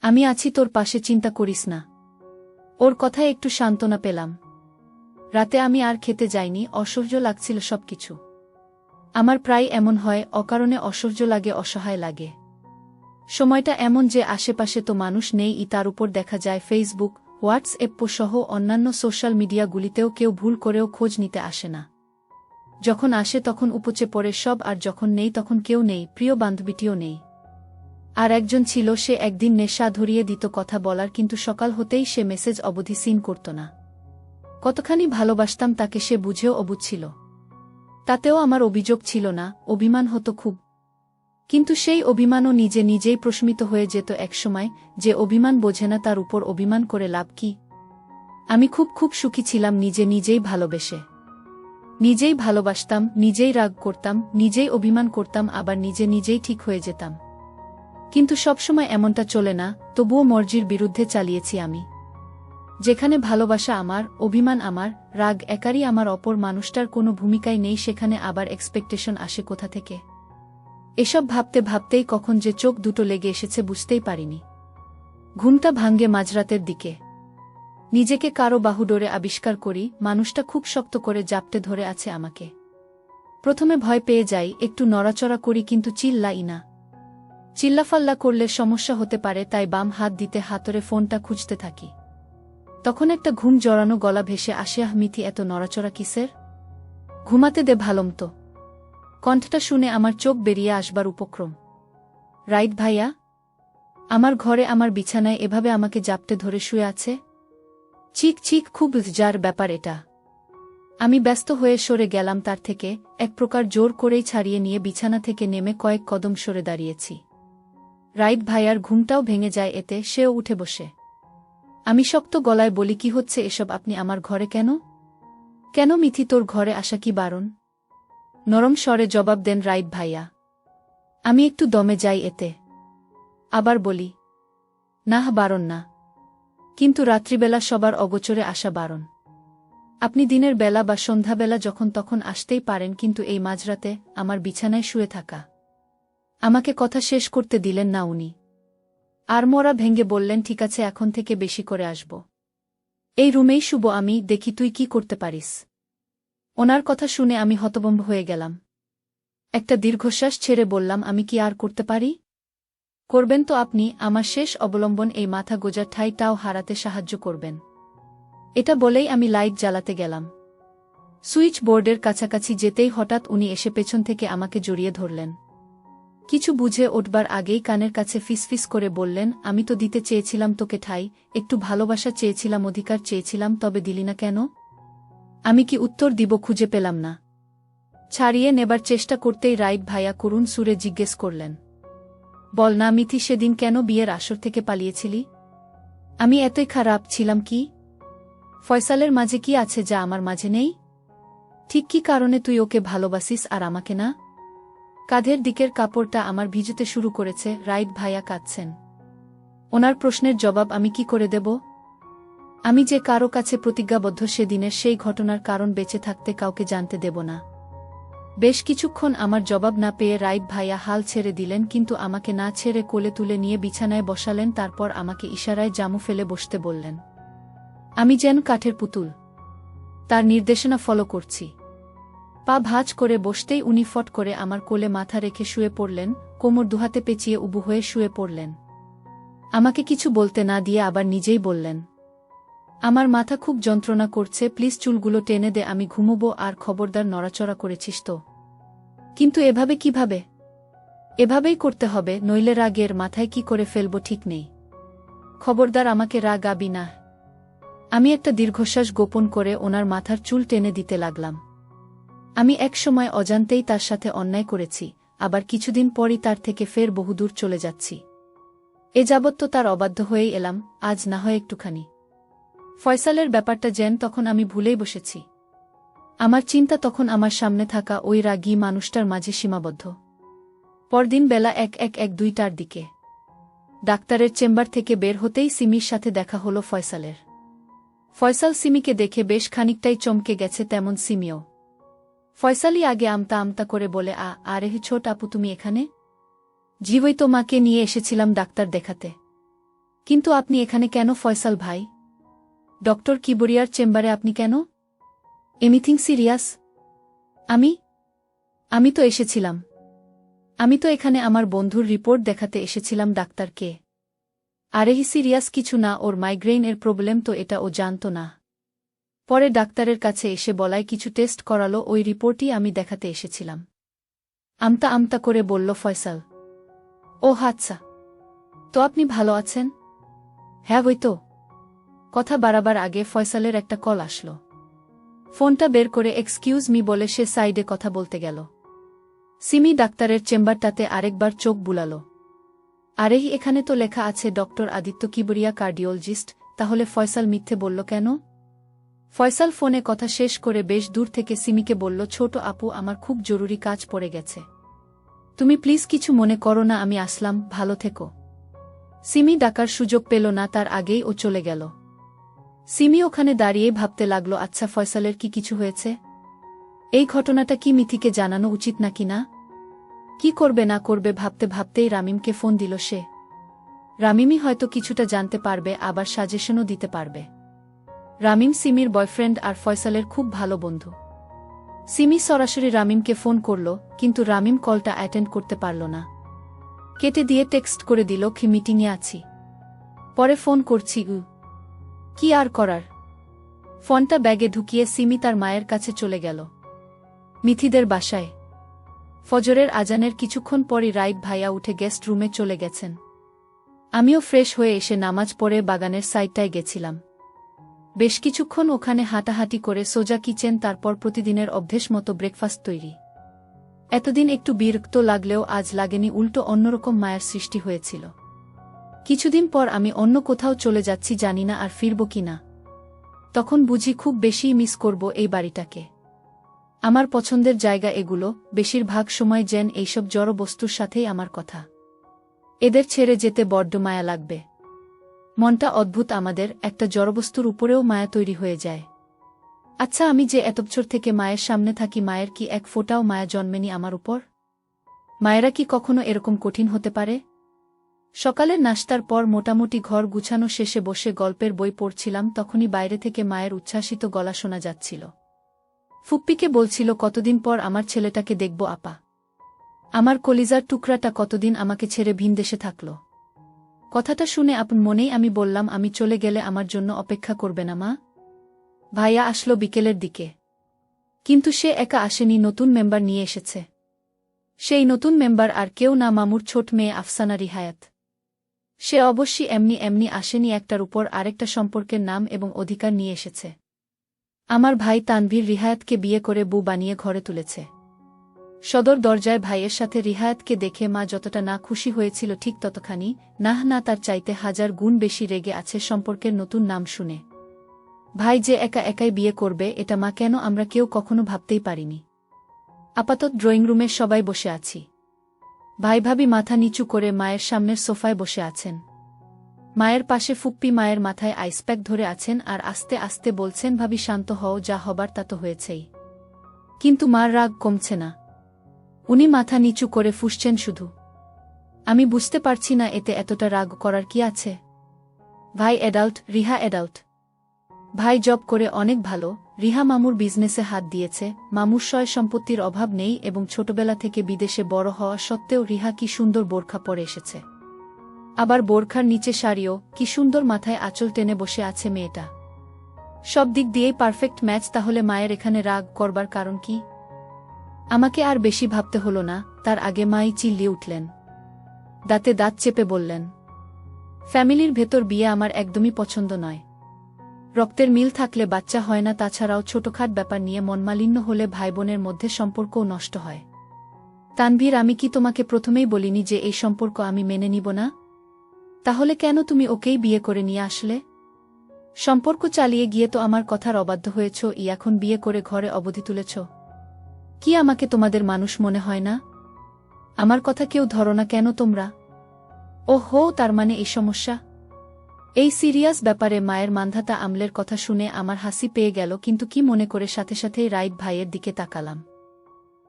আমি আছি তোর পাশে, চিন্তা করিস না। ওর কথায় একটু সান্ত্বনা পেলাম। রাতে আমি আর খেতে যাইনি, অসহ্য লাগছিল সবকিছু। আমার প্রায় এমন হয়, অকারণে অসহ্য লাগে, অসহায় লাগে। সময়টা এমন যে আশেপাশে তো মানুষ নেই, তার উপর দেখা যায় ফেসবুক, হোয়াটসঅ্যাপ সহ অন্যান্য সোশ্যাল মিডিয়াগুলিতেও কেউ ভুল করেও খোঁজ নিতে আসে না। যখন আসে তখন উপচে পড়ে সব, আর যখন নেই তখন কেউ নেই, প্রিয় বান্ধবীটিও নেই। আর একজন ছিল, সে একদিন নেশা ধরিয়ে দিত কথা বলার, কিন্তু সকাল হতেই সে মেসেজ অবধি সিন করত না। কতখানি ভালোবাসতাম তাকে সে বুঝেও অবুঝ ছিল। তাতেও আমার অভিযোগ ছিল না, অভিমান হতো খুব। কিন্তু সেই অভিমানও নিজে নিজেই প্রশমিত হয়ে যেত একসময়। যে অভিমান বোঝে না তার উপর অভিমান করে লাভ কি? আমি খুব খুব সুখী ছিলাম নিজে নিজেই ভালোবেসে। নিজেই ভালোবাসতাম, নিজেই রাগ করতাম, নিজেই অভিমান করতাম, আবার নিজে নিজেই ঠিক হয়ে যেতাম। কিন্তু সবসময় এমনটা চলে না, তবুও মর্জির বিরুদ্ধে চালিয়েছি আমি। যেখানে ভালোবাসা আমার, অভিমান আমার, রাগ একারই আমার, অপর মানুষটার কোনো ভূমিকাই নেই, সেখানে আবার এক্সপেকটেশন আসে কোথা থেকে? এসব ভাবতে ভাবতেই কখন যে চোখ দুটো লেগে এসেছে বুঝতেই পারিনি। ঘুমটা ভাঙ্গে মাঝরাতের দিকে। নিজেকে কারো বাহুডোরে আবিষ্কার করি, মানুষটা খুব শক্ত করে জাপটে ধরে আছে আমাকে। প্রথমে ভয় পেয়ে যাই, একটু নড়াচড়া করি, কিন্তু চিল্লাই না। চিল্লাফাল্লা করলে সমস্যা হতে পারে, তাই বাম হাত দিতে হাতরে ফোনটা খুঁজতে থাকি। তখন একটা ঘুম জড়ানো গলা ভেসে আসে, আহ মিথি, এত নড়াচড়া কিসের? ঘুমাতে দে ভালোমতো। কণ্ঠটা শুনে আমার চোখ বেরিয়ে আসবার উপক্রম। রাইট ভাইয়া? আমার ঘরে, আমার বিছানায় এভাবে আমাকে জাপটে ধরে শুয়ে আছে। চিক চিক, খুব যার ব্যাপার এটা। আমি ব্যস্ত হয়ে সরে গেলাম তার থেকে, এক প্রকার জোর করেই ছাড়িয়ে নিয়ে বিছানা থেকে নেমে কয়েক কদম সরে দাঁড়িয়েছি। রাইট ভাইয়ার ঘুমটাও ভেঙে যায় এতে, সেও উঠে বসে। আমি শক্ত গলায় বলি, কি হচ্ছে এসব? আপনি আমার ঘরে কেন? কেন মিথি, তোর ঘরে আসা কি বারণ? নরম স্বরে জবাব দেন রাইট ভাইয়া। আমি একটু দমে যাই এতে। আবার বলি, না, বারণ না। কিন্তু রাত্রিবেলা সবার অগোচরে আসা বারণ। আপনি দিনের বেলা বা সন্ধ্যাবেলা যখন তখন আসতেই পারেন, কিন্তু এই মাঝরাতে আমার বিছানায় শুয়ে থাকা। আমাকে কথা শেষ করতে দিলেন না উনি। আড়মোড়া ভেঙে বললেন, ঠিক আছে, এখন থেকে বেশি করে আসব। এই রুমেই শুব আমি, দেখি তুই কি করতে পারিস। ওনার কথা শুনে আমি হতভম্ব হয়ে গেলাম। একটা দীর্ঘশ্বাস ছেড়ে বললাম, আমি কি আর করতে পারি? করবেন তো আপনি, আমার শেষ অবলম্বন, এই মাথা গোজার ঠাঁইটাও হারাতে সাহায্য করবেন। এটা বলেই আমি লাইট জ্বালাতে গেলাম। সুইচ বোর্ডের কাছাকাছি যেতেই হঠাৎ উনি এসে পেছন থেকে আমাকে জড়িয়ে ধরলেন। কিছু বুঝে উঠবার আগেই কানের কাছে ফিসফিস করে বললেন, আমি তো দিতে চেয়েছিলাম তোকে ঠাঁই, একটু ভালোবাসা চেয়েছিলাম, অধিকার চেয়েছিলাম, তবে দিলি না কেন? আমি কি উত্তর দিব খুঁজে পেলাম না। ছাড়িয়ে নেবার চেষ্টা করতেই রাইট ভাইয়া করুণ সুরে জিজ্ঞেস করলেন, বল না মিথি, সেদিন কেন বিয়ের আসর থেকে পালিয়েছিলি? আমি এতই খারাপ ছিলাম কি? ফয়সালের মাঝে কি আছে যা আমার মাঝে নেই? ঠিক কি কারণে তুই ওকে ভালোবাসিস আর আমাকে না? কাঁধের দিকের কাপড়টা আমার ভিজতে শুরু করেছে। রাইট ভাইয়া কাঁদছেন। ওনার প্রশ্নের জবাব আমি কি করে দেব? আমি যে কারো কাছে প্রতিজ্ঞাবদ্ধ, সেদিনের সেই ঘটনার কারণ বেঁচে থাকতে কাউকে জানতে দেব না। বেশ কিছুক্ষণ আমার জবাব না পেয়ে রাইট ভাইয়া হাল ছেড়ে দিলেন, কিন্তু আমাকে না ছেড়ে কোলে তুলে নিয়ে বিছানায় বসালেন। তারপর আমাকে ইশারায় জামু ফেলে বসতে বললেন। আমি যেন কাঠের পুতুল, তার নির্দেশনা ফলো করছি। পা ভাঁজ করে বসতেই উনি ফট করে আমার কোলে মাথা রেখে শুয়ে পড়লেন, কোমর দুহাতে পেঁচিয়ে উবু হয়ে শুয়ে পড়লেন। আমাকে কিছু বলতে না দিয়ে আবার নিজেই বললেন, আমার মাথা খুব যন্ত্রণা করছে, প্লিজ চুলগুলো টেনে দে, আমি ঘুমোবো, আর খবরদার নড়াচড়া করেছিস তো? কিন্তু এভাবে কিভাবে? এভাবেই করতে হবে, নইলে রাগের মাথায় কি করে ফেলবো ঠিক নেই। খবরদার আমাকে রাগাবি না। আমি একটা দীর্ঘশ্বাস গোপন করে ওনার মাথার চুল টেনে দিতে লাগলাম। আমি এক সময় অজান্তেই তার সাথে অন্যায় করেছি, আবার কিছুদিন পরই তার থেকে ফের বহুদূর চলে যাচ্ছি। এ যাবৎ তো তার অবাধ্য হয়েই এলাম, আজ না হয় একটুখানি। ফয়সালের ব্যাপারটা যেন তখন আমি ভুলেই বসেছি। আমার চিন্তা তখন আমার সামনে থাকা ওই রাগী মানুষটার মাঝে সীমাবদ্ধ। পরদিন বেলা 1-1-1-2টার দিকে ডাক্তারের চেম্বার থেকে বের হতেই সিমির সাথে দেখা হলো ফয়সালের। ফয়সাল সিমিকে দেখে বেশ খানিকটাই চমকে গেছে, তেমন সিমিও। ফয়সালই আগে আমতা আমতা করে বলে, আরে ছোট আপু, তুমি এখানে? জি, ওই তো মাকে নিয়ে এসেছিলাম ডাক্তার দেখাতে। কিন্তু আপনি এখানে কেন ফয়সাল ভাই? ডক্টর কিবরিয়ার চেম্বারে আপনি কেন? Anything serious? আমি আমি তো এসেছিলাম। আমি তো এখানে আমার বন্ধুর রিপোর্ট দেখাতে এসেছিলাম ডাক্তারকে। আরেহি সিরিয়াস কিছু না, ওর মাইগ্রেইন এর প্রবলেম তো, এটা ও জানত না। পরে ডাক্তারের কাছে এসে বলায় কিছু টেস্ট করালো, ওই রিপোর্টই আমি দেখাতে এসেছিলাম। আমতা আমতা করে বলল ফয়সাল। ও আচ্ছা, তো আপনি ভালো আছেন? হ্যাঁ ওই তো। কথা বাড়াবার আগে ফয়সালের একটা কল আসলো। ফোনটা বের করে এক্সকিউজ মি বলে সে সাইডে কথা বলতে গেল। সিমি ডাক্তারের চেম্বারটাতে আরেকবার চোখ বুলাল। আরেহি, এখানে তো লেখা আছে ডক্টর আদিত্য কিবরিয়া কার্ডিওলজিস্ট, তাহলে ফয়সাল মিথ্যে বলল কেন? ফয়সাল ফোনে কথা শেষ করে বেশ দূর থেকে সিমিকে বলল, ছোট আপু, আমার খুব জরুরি কাজ পড়ে গেছে। তুমি প্লিজ কিছু মনে করো না, আমি আসলাম, ভালো থেকো। সিমি ডাকার সুযোগ পেল না, তার আগেই ও চলে গেল। সিমি ওখানে দাঁড়িয়ে ভাবতে লাগল, আচ্ছা ফয়সালের কি কিছু হয়েছে? এই ঘটনাটা কি মিথিকে জানানো উচিত নাকি না? কি করবে না করবে ভাবতে ভাবতেই রামিমকে ফোন দিল সে। রামিমই হয়তো কিছুটা জানতে পারবে, আবার সাজেশনও দিতে পারবে। রামিম সিমির বয়ফ্রেন্ড আর ফয়সালের খুব ভালো বন্ধু। সিমি সরাসরি রামিমকে ফোন করল, কিন্তু রামিম কলটা অ্যাটেন্ড করতে পারল না। কেটে দিয়ে টেক্সট করে দিল, কি মিটিংয়ে আছি, পরে ফোন করছি। কি আর করার? ফোনটা ব্যাগে ঢুকিয়ে সিমি তার মায়ের কাছে চলে গেল, মিথিদের বাসায়। ফজরের আজানের কিছুক্ষণ পরই রাইট ভাইয়া উঠে গেস্ট রুমে চলে গেছেন। আমিও ফ্রেশ হয়ে এসে নামাজ পড়ে বাগানের সাইডটায় গেছিলাম। বেশ কিছুক্ষণ ওখানে হাঁটাহাঁটি করে সোজা কিচেন, তারপর প্রতিদিনের অভ্যেস মতো ব্রেকফাস্ট তৈরি। এতদিন একটু বিরক্ত লাগলেও আজ লাগেনি, উল্টো অন্যরকম মায়ার সৃষ্টি হয়েছিল। কিছুদিন পর আমি অন্য কোথাও চলে যাচ্ছি, জানি না আর ফিরব কিনা। তখন বুঝি খুব বেশিই মিস করব এই বাড়িটাকে। আমার পছন্দের জায়গা এগুলো, বেশিরভাগ সময় যেন এইসব জড় বস্তুর সাথেই আমার কথা। এদের ছেড়ে যেতে বড্ড মায়া লাগবে। মনটা অদ্ভুত আমাদের, একটা জড়বস্তুর উপরেও মায়া তৈরি হয়ে যায়। আচ্ছা, আমি যে এত বছর থেকে মায়ের সামনে থাকি, মায়ের কি এক ফোঁটাও মায়া জন্মেনি আমার উপর? মায়েরা কি কখনো এরকম কঠিন হতে পারে? সকালের নাশতার পর মোটামুটি ঘর গুছানো শেষে বসে গল্পের বই পড়ছিলাম, তখনই বাইরে থেকে মায়ের উচ্ছ্বাসিত গলা শোনা যাচ্ছিল। ফুপ্পিকে বলছিল, কতদিন পর আমার ছেলেটাকে দেখব আপা। আমার কলিজার টুকরাটা কতদিন আমাকে ছেড়ে ভিন দেশে থাকল। কথাটা শুনে আপন মনেই আমি বললাম, আমি চলে গেলে আমার জন্য অপেক্ষা করবে না মা? ভাইয়া আসলো বিকেলের দিকে, কিন্তু সে একা আসেনি, নতুন মেম্বার নিয়ে এসেছে। সেই নতুন মেম্বার আর কেউ না, মামুর ছোট মেয়ে আফসানা রিহায়াত। সে অবশ্যই এমনি এমনি আসেনি, একটার উপর আরেকটা সম্পর্কের নাম এবং অধিকার নিয়ে এসেছে। আমার ভাই তানভীর রিহায়াতকে বিয়ে করে বউ বানিয়ে ঘরে তুলেছে। সদর দরজায় ভাইয়ের সাথে রিহায়াতকে দেখে মা যতটা না খুশি হয়েছিল, ঠিক ততখানি না তার চাইতে 1000 গুণ বেশি রেগে আছে সম্পর্কের নতুন নাম শুনে। ভাই যে একা একাই বিয়ে করবে, এটা মা কেন আমরা কেউ কখনো ভাবতেই পারিনি। আপাতত ড্রয়িং রুমে সবাই বসে আছি। ভাই ভাবি মাথা নিচু করে মায়ের সামনের সোফায় বসে আছেন। মায়ের পাশে ফুপ্পি মায়ের মাথায় আইসপ্যাক ধরে আছেন আর আস্তে আস্তে বলছেন, ভাবি শান্ত হও, যা হবার তা তো হয়েছেই। কিন্তু মার রাগ কমছে না। উনি মাথা নিচু করে ফুঁসছেন শুধু। আমি বুঝতে পারছি না এতে এতটা রাগ করার কি আছে। ভাই অ্যাডাল্ট, রিহা অ্যাডাল্ট। ভাই জব করে অনেক ভালো, রিহা মামুর বিজনেসে হাত দিয়েছে, মামুর সয় সম্পত্তির অভাব নেই এবং ছোটবেলা থেকে বিদেশে বড় হওয়া সত্ত্বেও রিহা কি সুন্দর বোরখা পরে এসেছে। আবার বোরখার নিচে শাড়িও, কি সুন্দর মাথায় আঁচল টেনে বসে আছে মেয়েটা। সব দিক দিয়েই পারফেক্ট ম্যাচ, তাহলে মায়ের এখানে রাগ করবার কারণ কি? আমাকে আর বেশি ভাবতে হলো না, তার আগে মাই চিল্লিয়ে উঠলেন। দাঁতে দাঁত চেপে বললেন, ফ্যামিলির ভেতর বিয়ে আমার একদমই পছন্দ নয়। রক্তের মিল থাকলে বাচ্চা হয় না, তাছাড়াও ছোটখাট ব্যাপার নিয়ে মনমালিন্য হলে ভাইবোনের মধ্যে সম্পর্কও নষ্ট হয়। তানভীর, আমি কি তোমাকে প্রথমেই বলিনি যে এই সম্পর্ক আমি মেনে নিব না? তাহলে কেন তুমি ওকেই বিয়ে করে নিয়ে আসলে? সম্পর্ক চালিয়ে গিয়ে তো আমার কথার অবাধ্য হয়েছ, এখন বিয়ে করে ঘরে অবধি তুলেছ। কি আমাকে তোমাদের মানুষ মনে হয় না? আমার কথা কেউ ধরো না কেন তোমরা? ওহো, তার মানে এই সমস্যা। এই সিরিয়াস ব্যাপারে মায়ের মান্ধাতা আমলের কথা শুনে আমার হাসি পেয়ে গেল, কিন্তু কি মনে করে সাথে সাথেই রাইট ভাইয়ের দিকে তাকালাম।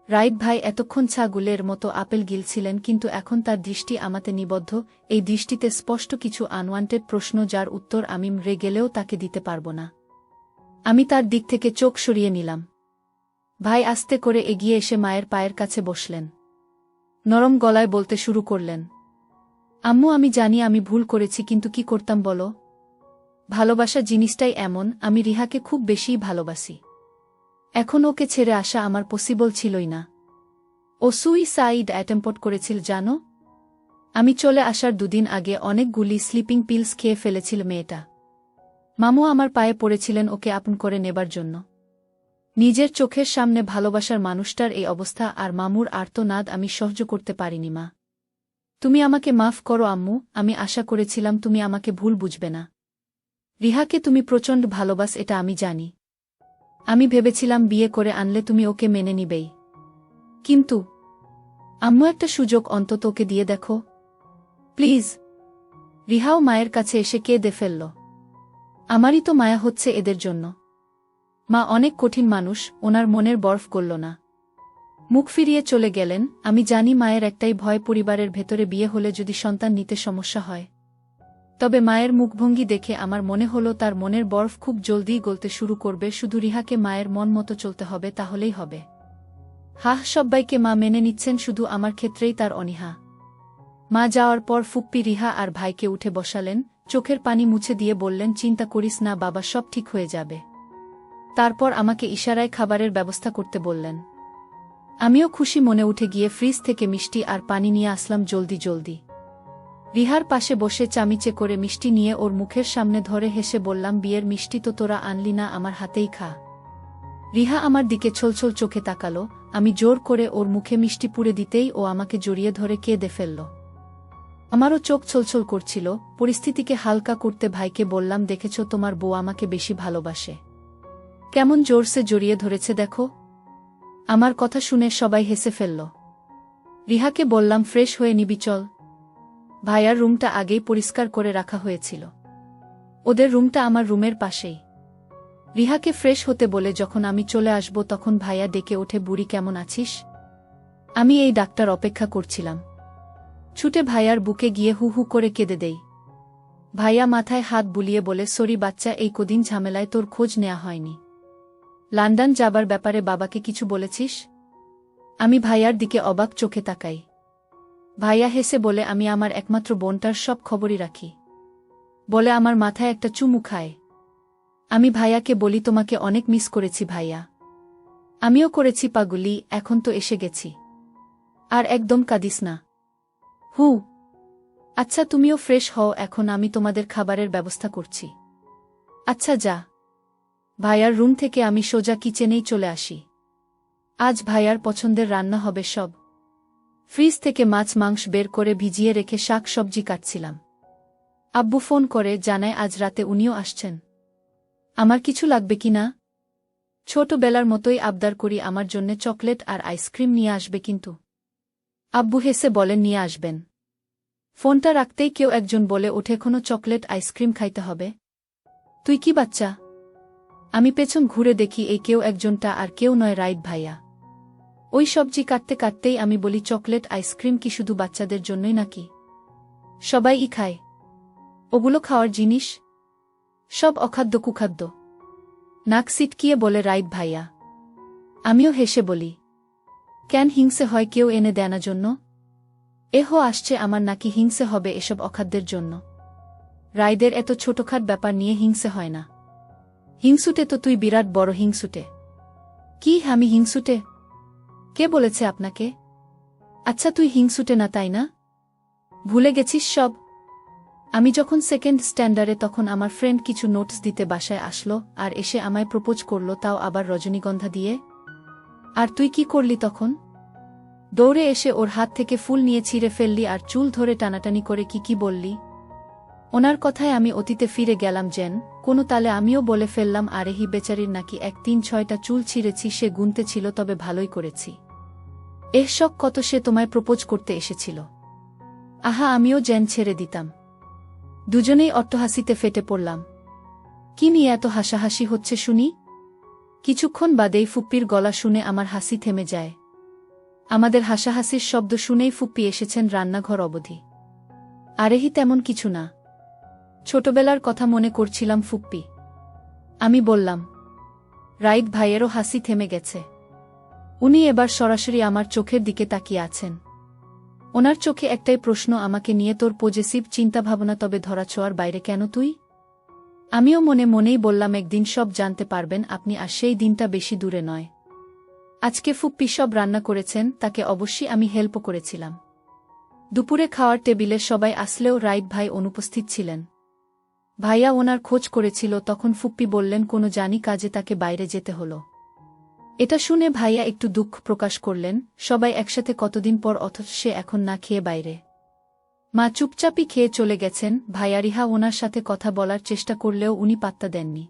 রাইট ভাই এতক্ষণ ছাগুলের মতো আপেল গিলছিলেন, কিন্তু এখন তার দৃষ্টি আমাতে নিবদ্ধ, এই দৃষ্টিতে স্পষ্ট কিছু আনওয়ান্টেড প্রশ্ন, যার উত্তর আমি মরে গেলেও তাকে দিতে পারব না। আমি তার দিক থেকে চোখ সরিয়ে নিলাম। ভাই আস্তে করে এগিয়ে এসে মায়ের পায়ের কাছে বসলেন। নরম গলায় বলতে শুরু করলেন, আম্মু, আমি জানি আমি ভুল করেছি, কিন্তু কি করতাম বলো? ভালোবাসা জিনিসটাই এমন, আমি রিহাকে খুব বেশিই ভালোবাসি। এখন ওকে ছেড়ে আসা আমার পসিবল ছিলই না। ও সুইসাইড অ্যাটেম্পট করেছিল জানো? আমি চলে আসার দুদিন আগে অনেকগুলি স্লিপিং পিলস খেয়ে ফেলেছিল মেয়েটা। মামু আমার পায়ে পড়েছিলেন ওকে আপন করে নেবার জন্য। নিজের চোখের সামনে ভালোবাসার মানুষটার এই অবস্থা আর মামুর আর্তনাদ আমি সহ্য করতে পারিনি। মা, তুমি আমাকে মাফ করো আম্মু, আমি আশা করেছিলাম তুমি আমাকে ভুল বুঝবে না। রিহাকে তুমি প্রচণ্ড ভালোবাস, এটা আমি জানি। আমি ভেবেছিলাম বিয়ে করে আনলে তুমি ওকে মেনে নিবেই। কিন্তু আম্মু, একটা সুযোগ অন্তত ওকে দিয়ে দেখো প্লিজ। রিহাও মায়ের কাছে এসে কেঁদে ফেলল। আমারই তো মায়া হচ্ছে এদের জন্য। মা অনেক কঠিন মানুষ, ওনার মনের বরফ গলল না। মুখ ফিরিয়ে চলে গেলেন। আমি জানি মায়ের একটাই ভয়, পরিবারের ভেতরে বিয়ে হলে যদি সন্তান নিতে সমস্যা হয়। তবে মায়ের মুখভঙ্গি দেখে আমার মনে হলো তার মনের বরফ খুব জলদিই গলতে শুরু করবে। শুধু রিহাকে মায়ের মন মতো চলতে হবে, তাহলেই হবে। সবাইকে মা মেনে নিচ্ছেন, শুধু আমার ক্ষেত্রেই তার অনীহা। মা যাওয়ার পর ফুপ্পি রিহা আর ভাইকে উঠে বসালেন, চোখের পানি মুছে দিয়ে বললেন, চিন্তা করিস না বাবা, সব ঠিক হয়ে যাবে। তারপর আমাকে ইশারায় খাবারের ব্যবস্থা করতে বললেন। আমিও খুশি মনে উঠে গিয়ে ফ্রিজ থেকে মিষ্টি আর পানি নিয়ে আসলাম জলদি জলদি। রিহার পাশে বসে চামিচে করে মিষ্টি নিয়ে ওর মুখের সামনে ধরে হেসে বললাম, বিয়ের মিষ্টি তো তোরা আনলি না, আমার হাতেই খা। রিহা আমার দিকে ছলছল চোখে তাকালো। আমি জোর করে ওর মুখে মিষ্টি পুড়ে দিতেই ও আমাকে জড়িয়ে ধরে কেঁদে ফেলল। আমারও চোখ ছলছল করছিল। পরিস্থিতিকে হালকা করতে ভাইকে বললাম, দেখেছ তোমার বউ আমাকে বেশি ভালোবাসে, কেমন জোরসে জড়িয়ে ধরেছে দেখো। আমার কথা শুনে সবাই হেসে ফেলল। রিহাকে বললাম, ফ্রেশ হয়ে নিবি চল। ভাইয়ার রুমটা আগেই পরিষ্কার করে রাখা হয়েছিল। ওদের রুমটা আমার রুমের পাশেই। রিহাকে ফ্রেশ হতে বলে যখন আমি চলে আসব তখন ভাইয়া ডেকে ওঠে, বুড়ি কেমন আছিস? আমি এই ডাক্তার অপেক্ষা করছিলাম। ছুটে ভাইয়ার বুকে গিয়ে হু হু করে কেঁদে দেই। ভাইয়া মাথায় হাত বুলিয়ে বলে, সরি বাচ্চা, এই কদিন ঝামেলায় তোর খোঁজ নেওয়া হয়নি। লন্ডন যাবার ব্যাপারে বাবাকে কিছু বলেছিস? আমি ভাইয়ার দিকে অবাক চোখে তাকাই। ভাইয়া হেসে বলে, আমি আমার একমাত্র বোনটার সব খবরই রাখি। বলে আমার মাথায় একটা চুমু খায়। আমি ভাইয়াকে বলি, তোমাকে অনেক মিস করেছি ভাইয়া। আমিও করেছি পাগুলি, এখন তো এসে গেছি। আর একদম কাঁদিস না। হু, আচ্ছা তুমিও ফ্রেশ হও, এখন আমি তোমাদের খাবারের ব্যবস্থা করছি। আচ্ছা যা। ভাইয়ার রুম থেকে আমি সোজা কিচেনেই চলে আসি। আজ ভাইয়ার পছন্দের রান্না হবে সব। ফ্রিজ থেকে মাছ মাংস বের করে ভিজিয়ে রেখে শাক সবজি কাটছিলাম। আব্বু ফোন করে জানায় আজ রাতে উনিও আসছেন। আমার কিছু লাগবে কি না? ছোটবেলার মতোই আবদার করি, আমার জন্যে চকলেট আর আইসক্রিম নিয়ে আসবে কিন্তু। আব্বু হেসে বলেন, নিয়ে আসবেন। ফোনটা রাখতেই কেউ একজন বলে ওঠে, এখনো চকলেট আইসক্রিম খাইতে হবে? তুই কি বাচ্চা? আমি পেছন ঘুরে দেখি এই কেউ একজনটা আর কেউ নয়, রাইট ভাইয়া। ওই সবজি কাটতে কাটতেই আমি বলি, চকলেট আইসক্রিম কি শুধু বাচ্চাদের জন্যই নাকি? সবাই খায়। ওগুলো খাওয়ার জিনিস? সব অখাদ্য কুখাদ্য। নাক সিটকিয়ে বলে রাইট ভাইয়া। আমিও হেসে বলি, কেন হিংসে হয় কেউ এনে দেয় না জন্য? আসছে আমার নাকি হিংসে হবে এসব অখাদ্যের জন্য? রাইদের এত ছোটখাট ব্যাপার নিয়ে হিংসে হয় না। হিংসুটে তো তুই বিরাট বড় হিংসুটে। কি আমি হিংসুটে? কে বলেছে আপনাকে? আচ্ছা তুই হিংসুটে না তাই না? ভুলে গেছিস সব? আমি যখন সেকেন্ড স্ট্যান্ডার্ডে তখন আমার ফ্রেন্ড কিছু নোটস দিতে বাসায় আসলো আর এসে আমায় প্রপোজ করল, তাও আবার রজনীগন্ধা দিয়ে। আর তুই কি করলি তখন? দৌড়ে এসে ওর হাত থেকে ফুল নিয়ে ছিঁড়ে ফেললি আর চুল ধরে টানাটানি করে কি বললি। ওনার কথায় আমি অতীতে ফিরে গেলাম যেন কোনো তালে আমিও বলে ফেললাম, আরেহি বেচারির নাকি 1-3-6টা চুল ছিঁড়েছি, সে গুনতে ছিল, তবে ভালোই করেছি। শখ কত সে তোমায় প্রপোজ করতে এসেছিল। আহা, আমিও যেন ছেড়ে দিতাম। দুজনেই অট্টহাসিতে ফেটে পড়লাম। কি নিয়ে এত হাসাহাসি হচ্ছে শুনি? কিছুক্ষণ বাদেই ফুপ্পির গলা শুনে আমার হাসি থেমে যায়। আমাদের হাসাহাসির শব্দ শুনেই ফুপ্পি এসেছেন রান্নাঘর অবধি। আরেহি তেমন কিছু না, ছোটবেলার কথা মনে করছিলাম ফুপ্পি। আমি বললাম। রাইত ভাইয়েরও হাসি থেমে গেছে। উনি এবার সরাসরি আমার চোখের দিকে তাকিয়ে আছেন। ওনার চোখে একটাই প্রশ্ন, আমাকে নিয়ে তোর পজেসিভ চিন্তাভাবনা তবে ধরাছোঁয়ার বাইরে কেন তুই? আমিও মনে মনেই বললাম, একদিন সব জানতে পারবেন আপনি, আর সেই দিনটা বেশি দূরে নয়। আজকে ফুপ্পি সব রান্না করেছেন, তাকে অবশ্যই আমি হেল্পও করেছিলাম। দুপুরে খাওয়ার টেবিলে সবাই আসলেও রাইত ভাই অনুপস্থিত ছিলেন। ভাইয়া ওনার খোঁজ করেছিল, তখন ফুপ্পি বললেন কোনো জানি কাজে তাকে বাইরে যেতে হলো। এটা শুনে ভাইয়া একটু দুঃখ প্রকাশ করলেন, সবাই একসাথে কতদিন পর, অথচ সে এখন না খেয়ে বাইরে। মা চুপচাপই খেয়ে চলে গেছেন। ভাইয়া রিহা ওনার সাথে কথা বলার চেষ্টা করলেও উনি পাত্তা দেননি।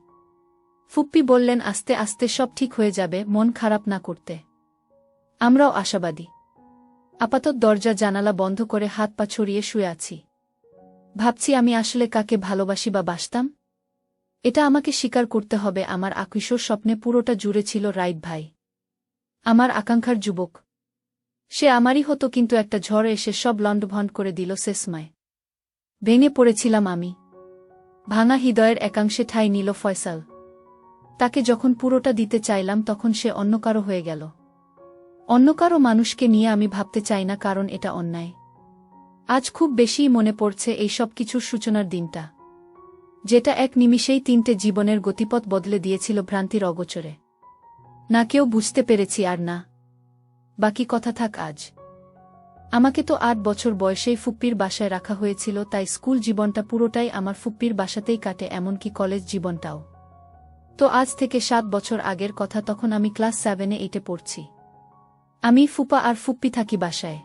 ফুপ্পি বললেন আস্তে আস্তে সব ঠিক হয়ে যাবে, মন খারাপ না করতে। আমরাও আশাবাদী। আপাতত দরজা জানালা বন্ধ করে হাত পা ছড়িয়ে শুয়ে আছি। ভাবছি আমি আসলে কাকে ভালোবাসি বা বাসতাম। এটা আমাকে স্বীকার করতে হবে, আমার আকিশোর স্বপ্নে পুরোটা জুড়ে ছিল রাইত ভাই, আমার আকাঙ্ক্ষার যুবক। সে আমারই হতো, কিন্তু একটা ঝড় এসে সব লণ্ডভণ্ড করে দিল শেষমায়। ভেঙে পড়েছিলাম আমি। ভাঙা হৃদয়ের একাংশে ঠাঁই নিল ফয়সাল। তাকে যখন পুরোটা দিতে চাইলাম তখন সে অন্য কারো হয়ে গেল। অন্য কারো মানুষকে নিয়ে আমি ভাবতে চাই না, কারণ এটা অন্যায়। আজ খুব বেশিই মনে পড়ছে এই সব কিছুর সূচনার দিনটা, যেটা এক নিমিষেই 3টে জীবনের গতিপথ বদলে দিয়েছিল ভ্রান্তির অগোচরে। না কেউ বুঝতে পেরেছি আর না বাকি কথা থাক আজ। আমাকে তো 8 বছর বয়সেই ফুপ্পির বাসায় রাখা হয়েছিল, তাই স্কুল জীবনটা পুরোটাই আমার ফুপ্পির বাসাতেই কাটে, এমনকি কলেজ জীবনটাও। তো আজ থেকে 7 বছর আগের কথা, তখন আমি ক্লাস 7-8 পড়ছি। আমি, ফুপা আর ফুপ্পি থাকি বাসায়।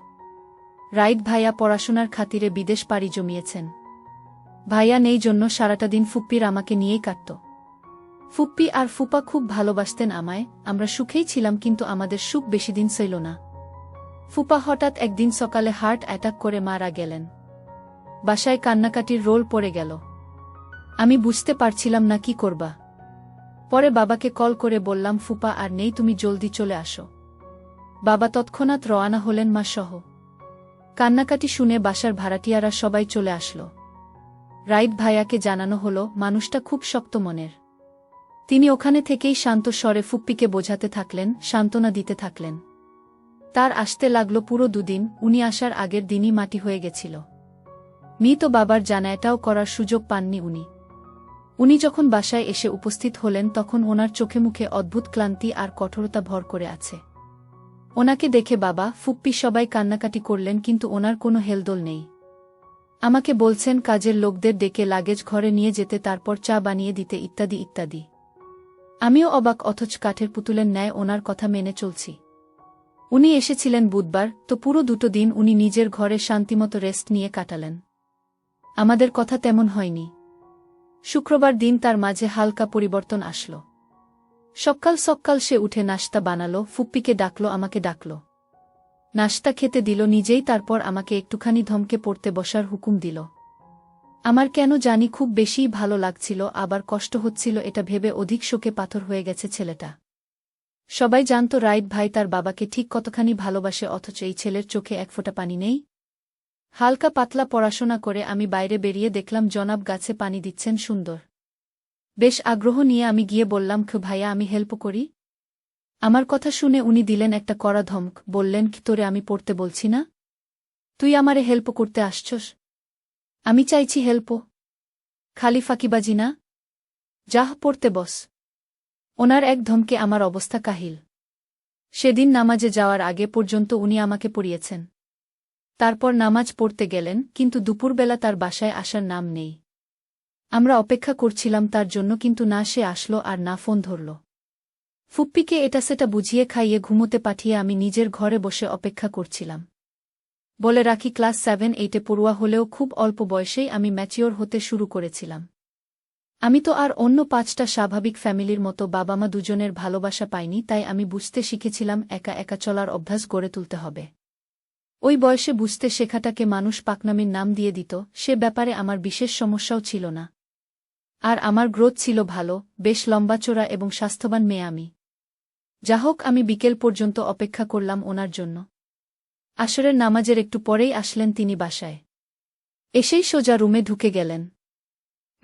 রাইত ভাইয়া পড়াশোনার খাতিরে বিদেশ পাড়ি জমিয়েছেন। ভাইয়া নেই জন্য সারাটা দিন ফুপ্পির আমাকে নিয়েই কাটত। ফুপ্পি আর ফুপা খুব ভালোবাসতেন আমায়, আমরা সুখেই ছিলাম, কিন্তু আমাদের সুখ বেশিদিন ছিল না। ফুপা হঠাৎ একদিন সকালে হার্ট অ্যাটাক করে মারা গেলেন। বাসায় কান্নাকাটির রোল পড়ে গেল। আমি বুঝতে পারছিলাম না কি করবা। পরে বাবাকে কল করে বললাম ফুপা আর নেই, তুমি জলদি চলে আসো। বাবা তৎক্ষণাৎ রওনা হলেন মা সহ। কান্নাকাটি শুনে বাসার ভাড়াটিয়ারা সবাই চলে আসলো। রাইত ভাইয়াকে জানানো হলো, মানুষটা খুব শক্ত মনের। তিনি ওখানে থেকেই শান্ত স্বরে ফুপ্পিকে বোঝাতে থাকলেন, সান্ত্বনা দিতে থাকলেন। তার আসতে লাগলো পুরো 2 দিন। উনি আসার আগের দিনই মাটি হয়ে গেছিল। মৃত বাবার জানায়াটাও করার সুযোগ পাননি উনি। উনি যখন বাসায় এসে উপস্থিত হলেন তখন ওনার চোখে মুখে অদ্ভুত ক্লান্তি আর কঠোরতা ভর করে আছে। ওনাকে দেখে বাবা, ফুপ্পি সবাই কান্নাকাটি করলেন, কিন্তু ওনার কোনো হেলদোল নেই। আমাকে বলছেন কাজের লোকদের ডেকে লাগেজ ঘরে নিয়ে যেতে, তারপর চা বানিয়ে দিতে, ইত্যাদি ইত্যাদি। আমিও অবাক, অথচ কাঠের পুতুলের ন্যায় ওনার কথা মেনে চলছি। উনি এসেছিলেন বুধবার, তো পুরো 2 দিন উনি নিজের ঘরে শান্তিমতো রেস্ট নিয়ে কাটালেন। আমাদের কথা তেমন হয়নি। শুক্রবার দিন তার মাঝে হালকা পরিবর্তন আসলো। সকাল সকাল সে উঠে নাশতা বানালো, ফুপ্পিকে ডাকলো, আমাকে ডাকলো। নাশতা খেতে দিল নিজেই, তারপর আমাকে একটুখানি ধমকে পড়তে বসার হুকুম দিল। আমার কেন জানি খুব বেশিই ভালো লাগছিল, আবার কষ্ট হচ্ছিল, এটা ভেবে অধিক শোকে পাথর হয়ে গেছে ছেলেটা। সবাই জানত রাইত ভাই তার বাবাকে ঠিক কতখানি ভালোবাসে, অথচ এই ছেলের চোখে এক ফোঁটা পানি নেই। হালকা পাতলা পড়াশোনা করে আমি বাইরে বেরিয়ে দেখলাম জনাব গাছে পানি দিচ্ছেন সুন্দর। বেশ আগ্রহ নিয়ে আমি গিয়ে বললাম, ভাইয়া আমি হেল্প করি। আমার কথা শুনে উনি দিলেন একটা কড়া ধমক, বললেন, কি তোরে আমি পড়তে বলছি না? তুই আমারে হেল্প করতে আসছস? আমি চাইছি হেল্প, খালি ফাঁকিবাজি না। যাহ, পড়তে বস। ওনার এক ধমকে আমার অবস্থা কাহিল। সেদিন নামাজে যাওয়ার আগে পর্যন্ত উনি আমাকে পড়িয়েছেন। তারপর নামাজ পড়তে গেলেন, কিন্তু দুপুরবেলা তার বাসায় আসার নাম নেই। আমরা অপেক্ষা করছিলাম তার জন্য, কিন্তু না সে আসলো আর না ফোন ধরল। ফুপ্পিকে এটা সেটা বুঝিয়ে খাইয়ে ঘুমোতে পাঠিয়ে আমি নিজের ঘরে বসে অপেক্ষা করছিলাম। বলে রাখি, ক্লাস 7-8 পড়ুয়া হলেও খুব অল্প বয়সেই আমি ম্যাচিওর হতে শুরু করেছিলাম। আমি তো আর অন্য 5টা স্বাভাবিক ফ্যামিলির মতো বাবা মা দুজনের ভালোবাসা পাইনি, তাই আমি বুঝতে শিখেছিলাম একা একা চলার অভ্যাস গড়ে তুলতে হবে। ওই বয়সে বুঝতে শেখাটাকে মানুষ পাকনামির নাম দিয়ে দিত, সে ব্যাপারে আমার বিশেষ সমস্যাও ছিল না। আর আমার গ্রোথ ছিল ভালো, বেশ লম্বাচোরা এবং স্বাস্থ্যবান মেয়ে আমি। যা হোক, আমি বিকেল পর্যন্ত অপেক্ষা করলাম ওনার জন্য। আসরের নামাজের একটু পরেই আসলেন তিনি বাসায়। এসেই সোজা রুমে ঢুকে গেলেন।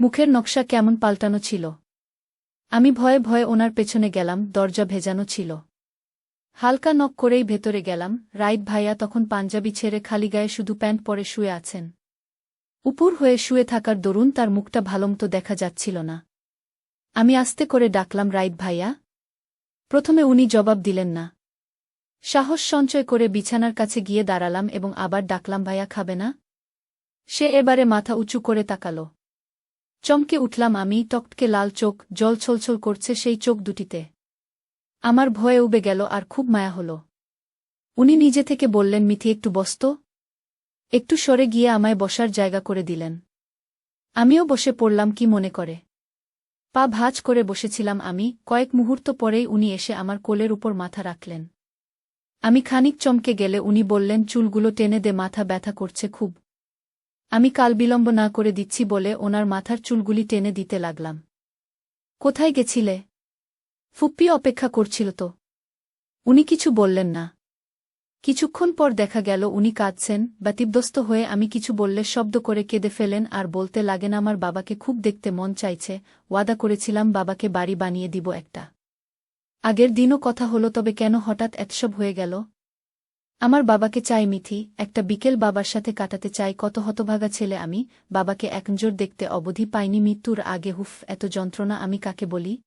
মুখের নকশা কেমন পাল্টানো ছিল। আমি ভয়ে ভয়ে ওনার পেছনে গেলাম, দরজা ভেজানো ছিল। হালকা নক করেই ভেতরে গেলাম। রাইট ভাইয়া তখন পাঞ্জাবি ছেড়ে খালি গায়ে শুধু প্যান্ট পরে শুয়ে আছেন। উপুর হয়ে শুয়ে থাকার দরুন তার মুখটা ভালোমতো দেখা যাচ্ছিল না। আমি আস্তে করে ডাকলাম, রাইট ভাইয়া। প্রথমে উনি জবাব দিলেন না। সাহস সঞ্চয় করে বিছানার কাছে গিয়ে দাঁড়ালাম এবং আবার ডাকলাম, ভাইয়া খাবে না? সে এবারে মাথা উঁচু করে তাকাল। চমকে উঠলাম আমি, টকটকে লাল চোখ, জল ছলছল করছে সেই চোখ দুটিতে। আমার ভয়ে উবে গেল আর খুব মায়া হল। উনি নিজে থেকে বললেন, মিথি একটু বসত। একটু সরে গিয়ে আমায় বসার জায়গা করে দিলেন। আমিও বসে পড়লাম কি মনে করে। পা ভাঁজ করে বসেছিলাম আমি। কয়েক মুহূর্ত পরেই উনি এসে আমার কোলের উপর মাথা রাখলেন। আমি খানিক চমকে গেলে উনি বললেন, চুলগুলো টেনে দে, মাথা ব্যথা করছে খুব। আমি কালবিলম্ব না করে দিচ্ছি বলে ওনার মাথার চুলগুলি টেনে দিতে লাগলাম। কোথায় গেছিলে? ফুপ্পি অপেক্ষা করছিল তো। উনি কিছু বললেন না। কিছুক্ষণ পর দেখা গেল উনি কাঁদছেন। ব্যতিব্যস্ত হয়ে আমি কিছু বললে শব্দ করে কেঁদে ফেলেন আর বলতে লাগেন, আমার বাবাকে খুব দেখতে মন চাইছে, ওয়াদা করেছিলাম বাবাকে বাড়ি বানিয়ে দিব একটা। আগের দিনও কথা হলো, তবে কেন হঠাৎ এতসব হয়ে গেল? আমার বাবাকে চাই মিথি, একটা বিকেল বাবার সাথে কাটাতে চাই। কত হতভাগা ছেলে আমি, বাবাকে একনজর দেখতে অবধি পাইনি মৃত্যুর আগে। হুফ, এত যন্ত্রণা আমি কাকে বলি।